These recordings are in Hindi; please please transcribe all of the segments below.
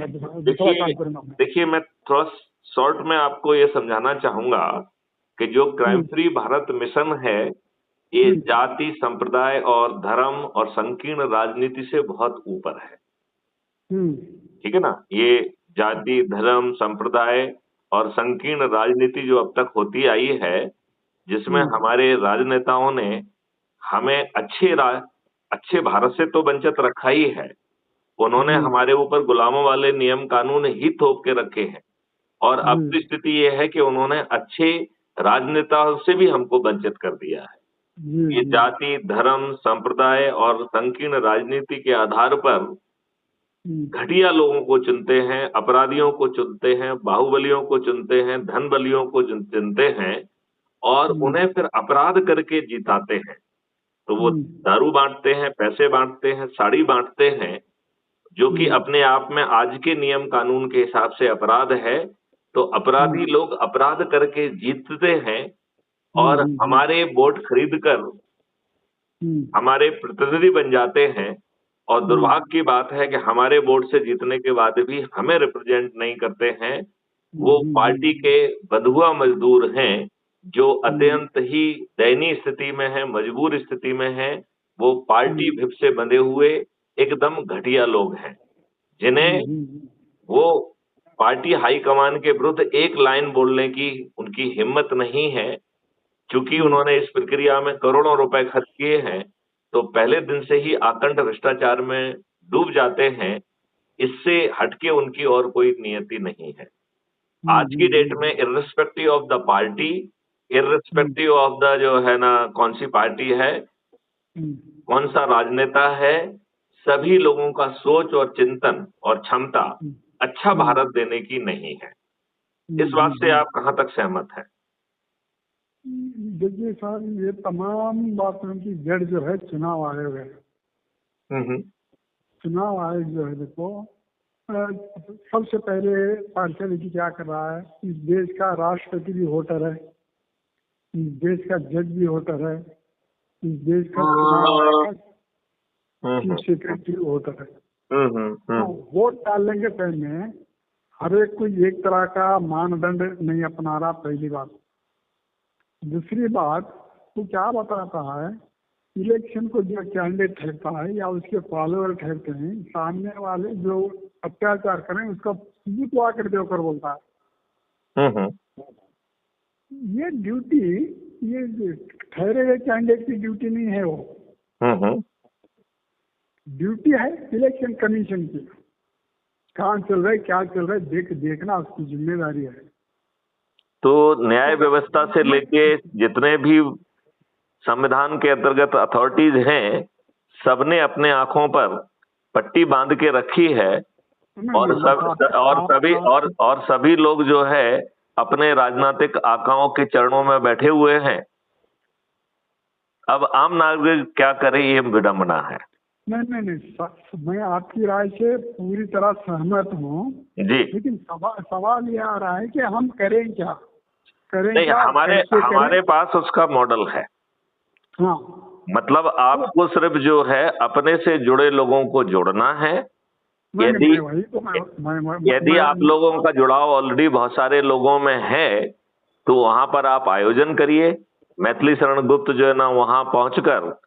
दूसरा काम करूंगा मैं। देखिए मैं थोड़ा शॉर्ट में आपको ये समझाना चाहूंगा कि जो क्राइम फ्री भारत मिशन है, ये जाति, संप्रदाय और धर्म और संकीर्ण राजनीति से बहुत ऊपर है। ठीक है ना? ये जाति, धर्म, संप्रदाय और संकीर्ण राजनीति जो अब तक होती आई है, जिसमें हमारे राजनेताओं ने हमें अच्छे भारत से तो वंचित रखा ही है, उन्होंने हमारे ऊपर गुलामों वाले नियम कानून ही थोप के रखे हैं। और अब की स्थिति ये है कि उन्होंने अच्छे राजनेताओं से भी हमको वंचित कर दिया है। ये जाति, धर्म, संप्रदाय और संकीर्ण राजनीति के आधार पर घटिया लोगों को चुनते हैं, अपराधियों को चुनते हैं, बाहुबलियों को चुनते हैं, धन बलियों को चुनते हैं और उन्हें फिर अपराध करके जिताते हैं। तो वो दारू बांटते हैं, पैसे बांटते हैं, साड़ी बांटते हैं, जो कि अपने आप में आज के नियम कानून के हिसाब से अपराध है। तो अपराधी लोग अपराध करके जीतते हैं और हमारे वोट खरीद कर हमारे प्रतिनिधि बन जाते हैं। और दुर्भाग्य की बात है कि हमारे वोट से जीतने के बाद भी हमें रिप्रेजेंट नहीं करते हैं। वो पार्टी के बंधुआ मजदूर हैं, जो अत्यंत ही दयनीय स्थिति में है, मजबूर स्थिति में है। वो पार्टी भिप से बंधे हुए एकदम घटिया लोग हैं, जिन्हें वो पार्टी हाईकमान के विरुद्ध एक लाइन बोलने की उनकी हिम्मत नहीं है। चूंकि उन्होंने इस प्रक्रिया में करोड़ों रुपए खर्च किए हैं, तो पहले दिन से ही आकंठ भ्रष्टाचार में डूब जाते हैं। इससे हटके उनकी और कोई नियति नहीं है। आज की डेट में irrespective of the party, irrespective of the जो है ना कौन सी पार्टी है, कौन सा राजनेता है, सभी लोगों का सोच और चिंतन और क्षमता अच्छा भारत देने की नहीं है। इस बात से आप कहां तक सहमत हैं? देखिए साहब, ये तमाम बातों की जड़ जो है चुनाव आयोग है। चुनाव आयोग जो है, देखो सबसे पहले पार्शियलिटी क्या कर रहा है, इस देश का राष्ट्रपति भी वोटर है, इस देश का जज भी वोटर है, इस देश का चुनाव चीफ सेक्रेटरी वोटर है। तो वोट डालने के पहले हर एक कोई एक तरह का मानदंड नहीं अपना रहा, पहली बात। दूसरी बात, वो क्या बताता है, इलेक्शन को जो कैंडिडेट ठहरता है या उसके फॉलोअर ठहरते हैं, सामने वाले जो अत्याचार करें उसका सबूत ला कर देकर बोलता है। ये ड्यूटी, ये ठहरे हुए कैंडिडेट की ड्यूटी नहीं है, वो ड्यूटी है इलेक्शन कमीशन की। कहाँ चल रहा है, क्या चल रहा है, देखना उसकी जिम्मेदारी है। तो न्याय व्यवस्था से लेके जितने भी संविधान के अंतर्गत अथॉरिटीज हैं, सबने अपने आंखों पर पट्टी बांध के रखी है और सभी लोग जो है अपने राजनीतिक आकाओं के चरणों में बैठे हुए हैं। अब आम नागरिक क्या करे, ये विडंबना है। नहीं, मैं आपकी राय से पूरी तरह सहमत हूँ जी, लेकिन सवाल ये आ रहा है कि हम करें क्या, नहीं, हमारे पास उसका मॉडल है। हाँ, मतलब आपको सिर्फ जो है अपने से जुड़े लोगों को जोड़ना है। यदि आप लोगों का जुड़ाव ऑलरेडी बहुत सारे लोगों में है, तो वहां पर आप आयोजन करिए। मैथिली शरण गुप्त जो है ना, वहां पहुंचकर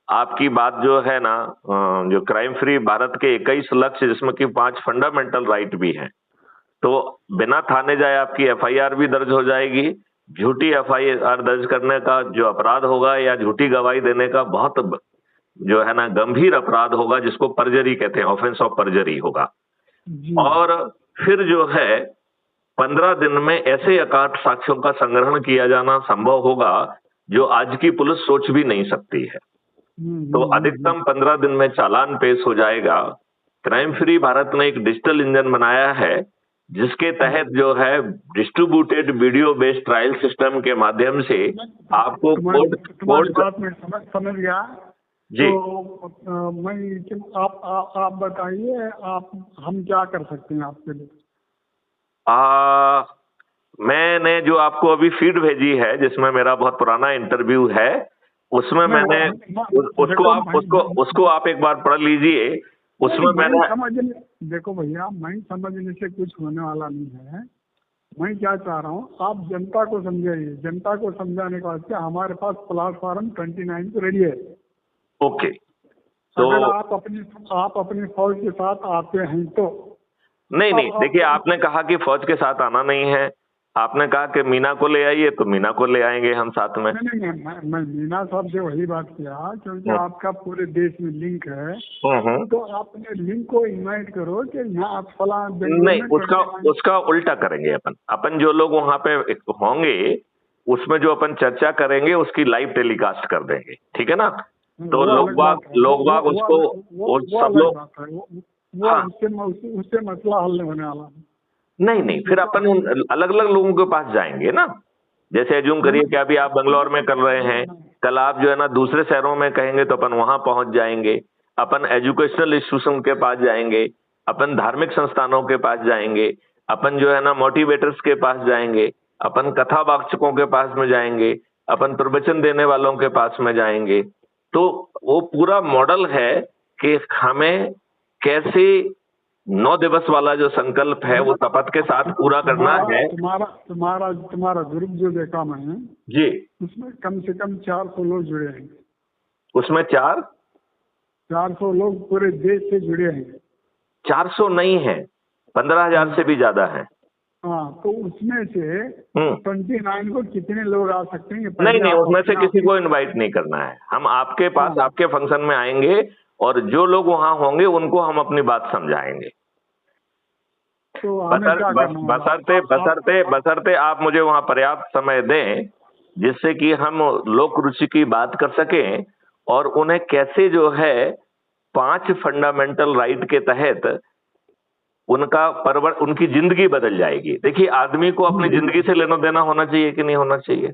आपकी बात जो है ना, जो क्राइम फ्री भारत के 21 लक्ष्य, जिसमें कि 5 फंडामेंटल राइट भी हैं, तो बिना थाने जाए आपकी एफआईआर भी दर्ज हो जाएगी। झूठी एफआईआर दर्ज करने का जो अपराध होगा या झूठी गवाही देने का बहुत जो है ना गंभीर अपराध होगा, जिसको परजरी कहते हैं, ऑफेंस ऑफ परजरी होगा। और फिर जो है 15 दिन में ऐसे अकाट साक्ष्यों का संग्रहण किया जाना संभव होगा जो आज की पुलिस सोच भी नहीं सकती है। तो अधिकतम 15 दिन में चालान पेश हो जाएगा। क्राइम फ्री भारत ने एक डिजिटल इंजन बनाया है, जिसके तहत जो है distributed video based trial system के माध्यम से आपको समझ गया जी। तो मैं आप बताइए, हम क्या कर सकते हैं आपके लिए? मैंने जो आपको अभी फीड भेजी है, जिसमें मेरा बहुत पुराना इंटरव्यू है, उसमें मैंने उसको आप एक बार पढ़ लीजिए। उसमें मैंने समझने, देखो भैया, मैं समझने से कुछ होने वाला नहीं है। मैं क्या चाह रहा हूँ, आप जनता को समझाइए। जनता को समझाने का वास्ते हमारे पास प्लेटफॉर्म 29 को रेडी है। ओके, तो अगर आप अपनी फौज के साथ आते हैं तो। नहीं नहीं, देखिए आपने कहा कि फौज के साथ आना नहीं है, आपने कहा कि मीना को ले आइए, तो मीना को ले आएंगे हम साथ में। नहीं, मैं मीना साहब से वही बात किया, क्योंकि आपका पूरे देश में लिंक है। तो आप अपने लिंक को इनवाइट करो कि यहाँ आप फला। नहीं, उसका उल्टा करेंगे। अपन जो लोग वहाँ पे होंगे उसमें जो अपन चर्चा करेंगे उसकी लाइव टेलीकास्ट कर देंगे, ठीक है ना? तो लोग बाग उसको, सब लोग, हाँ, उससे मसला हल नहीं होने वाला। नहीं, फिर अपन अलग अलग लोगों के पास जाएंगे ना। जैसे एज्यूम करिए कि अभी आप बंगलौर में कर रहे हैं, कल आप जो है ना दूसरे शहरों में कहेंगे तो अपन वहां पहुंच जाएंगे, अपन एजुकेशनल इंस्टीट्यूशन के पास जाएंगे, अपन धार्मिक संस्थानों के पास जाएंगे, अपन जो है ना मोटिवेटर्स के पास जाएंगे, अपन कथावाचकों के पास में जाएंगे, अपन प्रवचन देने वालों के पास में जाएंगे। तो वो पूरा मॉडल है कि हमें कैसे 9 दिवस वाला जो संकल्प है वो शपथ के साथ पूरा करना है। तुम्हारा ग्रुप जो देखा मैंने जी, उसमें कम से कम 400 लोग जुड़े हैं। उसमें 400 लोग पूरे देश से जुड़े हैं। 400 नहीं है, 15,000 से भी ज्यादा है। हाँ, तो उसमें से 29 को कितने लोग आ सकते हैं? नहीं, उसमें से किसी को इनवाइट नहीं करना है। हम आपके पास आपके फंक्शन में आएंगे और जो लोग वहां होंगे उनको हम अपनी बात समझाएंगे। तो बशर्ते आप मुझे वहां पर्याप्त समय दें जिससे कि हम लोक रुचि की बात कर सकें और उन्हें कैसे जो है 5 फंडामेंटल राइट के तहत उनकी जिंदगी बदल जाएगी। देखिए, आदमी को अपनी जिंदगी से लेना देना होना चाहिए कि नहीं होना चाहिए।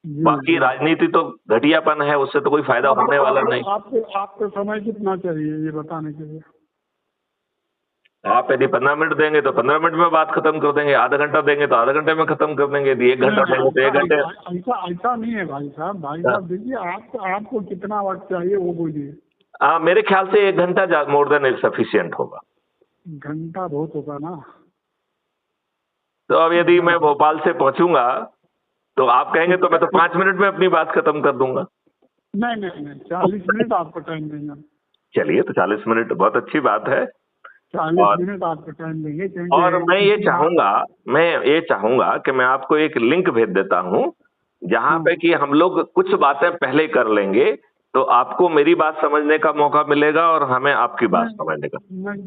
बाकी राजनीति तो घटियापन है, उससे तो कोई फायदा होने वाला नहीं। आपको समय कितना चाहिए ये बताने के लिए? आप यदि 15 मिनट देंगे तो 15 मिनट में बात खत्म कर देंगे, आधा घंटा देंगे तो आधा घंटे में खत्म कर देंगे, यदि 1 घंटा देंगे तो 1 घंटे। ऐसा नहीं है भाई साहब, देखिए आपको कितना वक्त चाहिए वो बोलिए। मेरे ख्याल से 1 घंटा मोर देन सफिशिएंट होगा। घंटा बहुत होगा ना। तो अब यदि मैं भोपाल से पहुंचूंगा तो आप कहेंगे तो मैं तो 5 मिनट में अपनी बात खत्म कर दूंगा। नहीं, 40 मिनट आपको टाइम देंगे। चलिए, तो 40 मिनट बहुत अच्छी बात है। 40 मिनट आपको टाइम देंगे। और मैं ये चाहूंगा कि मैं आपको एक लिंक भेज देता हूँ जहाँ पे कि हम लोग कुछ बातें पहले कर लेंगे तो आपको मेरी बात समझने का मौका मिलेगा और हमें आपकी बात समझने का।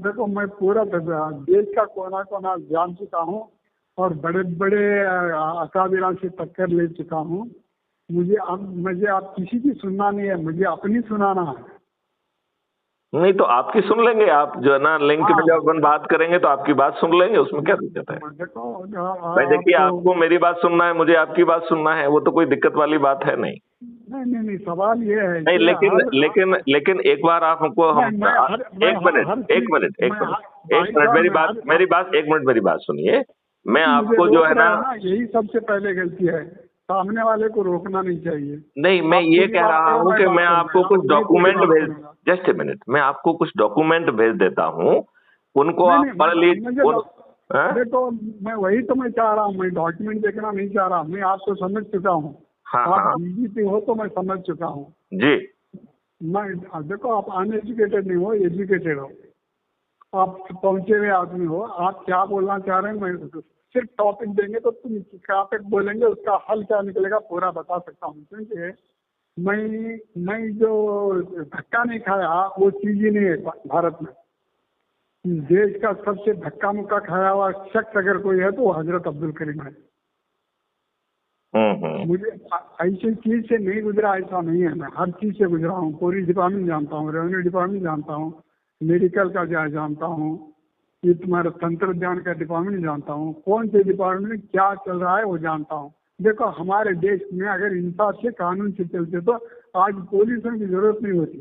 देखो, मैं पूरा देश का कोना कोना जान चुका हूँ और बड़े बड़े अकाबिरान से टक्कर ले चुका हूँ। मुझे आप किसी की सुनना नहीं है, मुझे अपनी सुनाना है। नहीं तो आपकी सुन लेंगे, आप जो है ना लिंक में जब अपन बात करेंगे तो आपकी बात सुन लेंगे, उसमें क्या दिक्कत है? भाई देखिए, आपको मेरी बात सुनना है, मुझे आपकी बात सुनना है, वो तो कोई दिक्कत वाली बात है नहीं। नहीं, सवाल ये है नहीं, लेकिन एक बार आप हमको एक मिनट मेरी बात सुनिए। मैं आपको जो है ना, यही सबसे पहले गलती है, सामने वाले को रोकना नहीं चाहिए। नहीं, मैं ये कह रहा हूँ कि मैं आपको कुछ डॉक्यूमेंट जस्ट ए मिनट, मैं आपको कुछ डॉक्यूमेंट भेज देता हूँ, उनको आप पढ़ लीजिए। देखो, मैं वही तो मैं चाह रहा हूँ, मैं डॉक्यूमेंट देखना नहीं चाह रहा, मैं आपको समझ चुका हूँ। आप बीजेपी हो तो मैं समझ चुका हूँ जी। मैं देखो, आप अनएजुकेटेड नहीं हो, एजुकेटेड हो, आप पहुंचे हुए आदमी हो। आप क्या बोलना चाह रहे हैं, मैं सिर्फ टॉपिक देंगे तो तुम क्या पे बोलेंगे, उसका हल क्या निकलेगा पूरा बता सकता हूँ। क्योंकि मैं जो धक्का नहीं खाया वो चीज ही नहीं है भारत में। देश का सबसे धक्का मुक्का खाया हुआ शख्स अगर कोई है तो वो हजरत अब्दुल करीम है। मुझे ऐसी चीज से नहीं गुजरा ऐसा नहीं है, मैं हर चीज से गुजरा हूँ। पूरी डिपार्टमेंट जानता हूँ, रेवेन्यू डिपार्टमेंट जानता हूँ, मेडिकल का जानता हूँ, ये तुम्हारा तंत्रज्ञान का डिपार्टमेंट जानता हूँ, कौन से डिपार्टमेंट में क्या चल रहा है वो जानता हूँ। देखो, हमारे देश में अगर इंसाफ से कानून से चलते तो आज पुलिसों की जरूरत नहीं होती।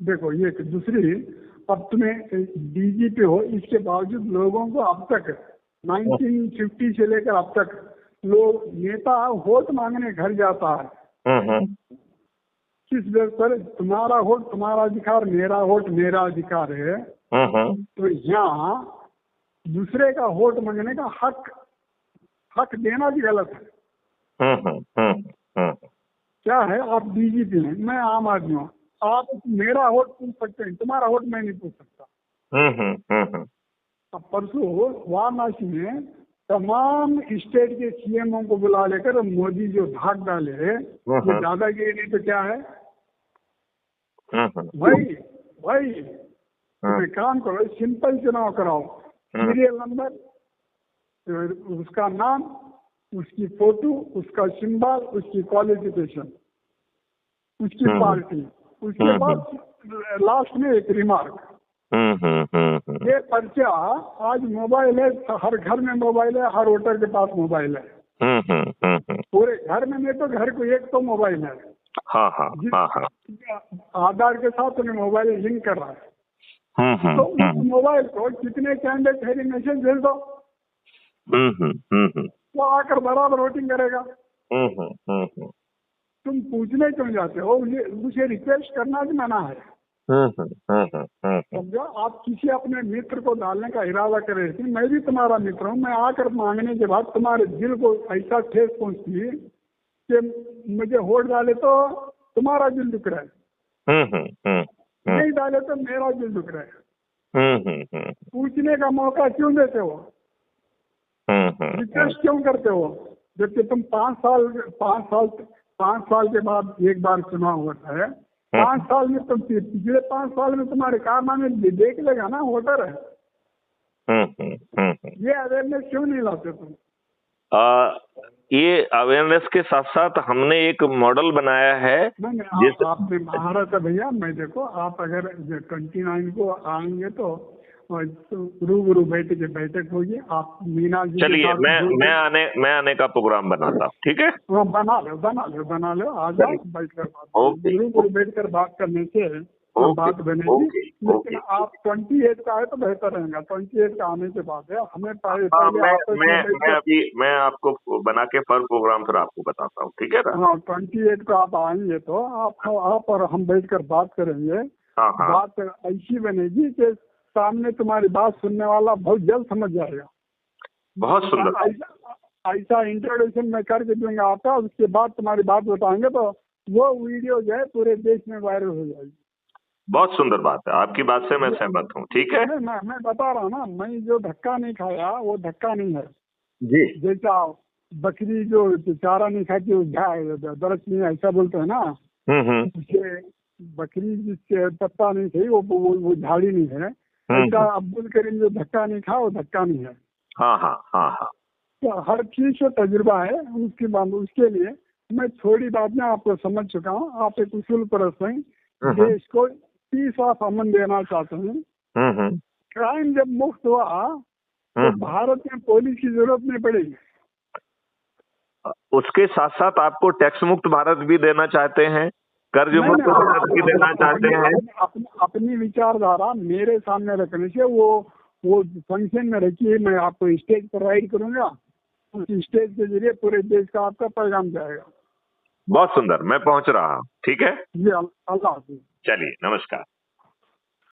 देखो, ये दूसरी, अब तुम्हें डीजीपी हो, इसके बावजूद लोगों को अब तक 1950 से लेकर अब तक लोग नेता वोट मांगने घर जाता है किस बेस पर तुम्हारा वोट तुम्हारा अधिकार, मेरा वोट मेरा अधिकार है। तो यहाँ दूसरे का वोट मांगने का हक देना भी गलत है। क्या है, आप बीजेपी हैं, मैं आम आदमी हूँ, आप मेरा वोट पूछ सकते हैं, तुम्हारा वोट मैं नहीं पूछ सकता। अब परसों वाराणसी में तमाम स्टेट के सीएमओ को बुला लेकर मोदी जो भाग डाले ये दादागिरी नहीं तो क्या है। भाई तुम्हें काम करो, सिंपल चुनाव कराओ, सीरियल नंबर, उसका नाम, उसकी फोटो, उसका सिंबल, उसकी क्वालिफिकेशन, उसकी पार्टी, उसके बाद लास्ट में एक रिमार्क। ये पर्चा आज मोबाइल है, हर घर में मोबाइल है, हर वोटर के पास मोबाइल है। पूरे घर में नहीं तो घर को एक तो मोबाइल है। आधार के साथ उन्हें मोबाइल लिंक कर रहा है। तो उस मोबाइल को कितने कैंडिडेट है मैसेज भेज दो, वो आकर बराबर वोटिंग करेगा। तुम पूछने क्यों जाते हो, उसे रिक्वेस्ट करना भी मना है। समझो, आप किसी अपने मित्र को डालने का इरादा कर रहे थे, मैं भी तुम्हारा मित्र हूँ, मैं आकर मांगने के बाद तुम्हारे दिल को ऐसा ठेस पहुँचती कि मुझे वोट डाले तो तुम्हारा दिल दुख रहा है, नहीं डाले तो मेरा दिल दुख रहा है। पूछने का मौका क्यों देते हो, रिक्वेस्ट क्यों करते हो, जबकि तुम 5 साल के बाद एक बार चुनाव होता है। 5 साल में तुम पिछले 5 साल में तुम्हारे कारनामे देख लेगा ना वोटर है। ये अवेयरनेस क्यों नहीं लाते तुम? ये अवेयरनेस के साथ साथ हमने एक मॉडल बनाया है। आपने महाराज भैया, मैं देखो, आप अगर 29 को आएंगे तो रूबरू बैठक होगी, आप मीना जी। चलिए, मैं आने का प्रोग्राम बनाता हूँ, ठीक है? बना लो, आ जाओ, बैठकर रूबरू बैठकर बात करने से बात बनेगी। लेकिन आप 28 का आए तो बेहतर रहेगा। 28 का आने के बाद है हमें मैं आपको बना के पर प्रोग्राम फिर आपको बताता हूँ, ठीक है ना? हाँ, 28 को आप आएंगे तो आप और हम बैठकर बात करेंगे। बात ऐसी बनेगी कि सामने तुम्हारी बात सुनने वाला बहुत जल्द समझ जाएगा। बहुत सुंदर। ऐसा इंट्रोडक्शन मैं करके दूंगा आपका, उसके बाद तुम्हारी बात बताएंगे तो वो वीडियो जो है पूरे देश में वायरल हो जाएगी। बहुत सुंदर बात है, आपकी बात से मैं सहमत हूँ, ठीक है? मैं बता रहा हूँ ना, मैं जो धक्का नहीं खाया वो धक्का नहीं है जी। जैसा बकरी जो चारा नहीं खाती वो दरख्त नहीं, ऐसा बोलते हैं ना, उसे बकरी जिससे पत्ता नहीं खाई वो झाड़ी नहीं है। ऐसा अब्दुल करीम जो धक्का नहीं खा वो धक्का नहीं है। तो हर चीज से तजुर्बा है, उसके लिए मैं थोड़ी बात में आपको समझ चुका हूँ। आप एक उसूल परस्त हैं, देश को पीस ऑफ अमन देना चाहते हैं। क्राइम जब मुक्त हुआ तो भारत में पुलिस की जरूरत नहीं पड़ेगी। उसके साथ साथ आपको टैक्स मुक्त भारत भी देना चाहते हैं, कर्ज मुक्त भारत भी देना चाहते हैं। अपनी विचारधारा मेरे सामने रखने से वो फंक्शन में रखी है, मैं आपको स्टेज पर राइड करूंगा, उस स्टेज के जरिए पूरे देश का आपका पैगाम जाएगा। बहुत सुंदर, मैं पहुंच रहा हूँ, ठीक है जी। अल्लाह हाफिज। चलिए, नमस्कार।